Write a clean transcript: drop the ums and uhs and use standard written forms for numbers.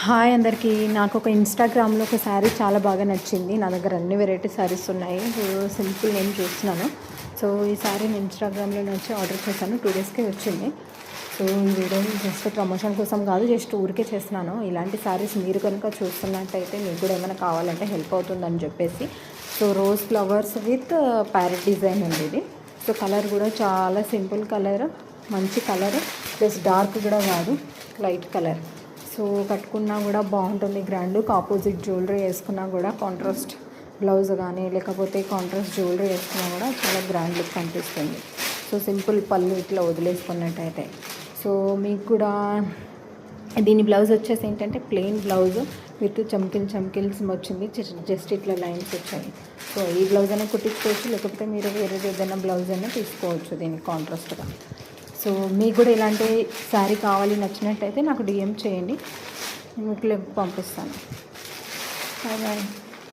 Hi అందరికీ. నాకు ఒక ఇన్స్టాగ్రామ్లో ఒక శారీ చాలా బాగా నచ్చింది. నా దగ్గర అన్ని వెరైటీ శారీస్ ఉన్నాయి. సింపుల్ నేను చూస్తున్నాను. సో ఈ శారీ నేను ఇన్స్టాగ్రామ్లో నుంచి ఆర్డర్ చేశాను. 2 డేస్కే వచ్చింది. సో ఈ వీడియో జస్ట్ ప్రమోషన్ కోసం కాదు, జస్ట్ ఊరికే చేస్తున్నాను. ఇలాంటి శారీస్ మీరు కనుక చూస్తున్నట్టయితే మీకు కూడా ఏమైనా కావాలంటే హెల్ప్ అవుతుందని చెప్పేసి. So rose flowers with parrot design ఉంది ఇది. సో కలర్ కూడా చాలా సింపుల్ కలర్, మంచి కలర్, ప్లస్ డార్క్ కూడా కాదు, లైట్ కలర్. సో కట్టుకున్నా కూడా బాగుంటుంది. గ్రాండ్ ఆపోజిట్ జ్యువెలరీ వేసుకున్నా కూడా, కాంట్రాస్ట్ బ్లౌజ్ కానీ లేకపోతే కాంట్రాస్ట్ జ్యువెలరీ వేసుకున్నా కూడా చాలా గ్రాండ్ లుక్ కనిపిస్తుంది. సో సింపుల్ పళ్ళు ఇట్లా వదిలేసుకున్నట్టయితే. సో మీకు కూడా దీని బ్లౌజ్ వచ్చేసి ఏంటంటే ప్లెయిన్ బ్లౌజ్ విత్ చమ్కిల్స్ వచ్చింది. జస్ట్ ఇట్లా లైన్స్ వచ్చాయి. సో ఈ బ్లౌజ్ అయినా కుట్టించుకోవచ్చు, లేకపోతే మీరు వేరే ఏదైనా బ్లౌజ్ అయినా తీసుకోవచ్చు దీనికి కాంట్రాస్ట్గా. సో మీకు కూడా ఇలాంటి శారీ కావాలి నచ్చినట్టయితే నాకు DM చేయండి, మీకు లింక్ పంపిస్తాను. బాయ్.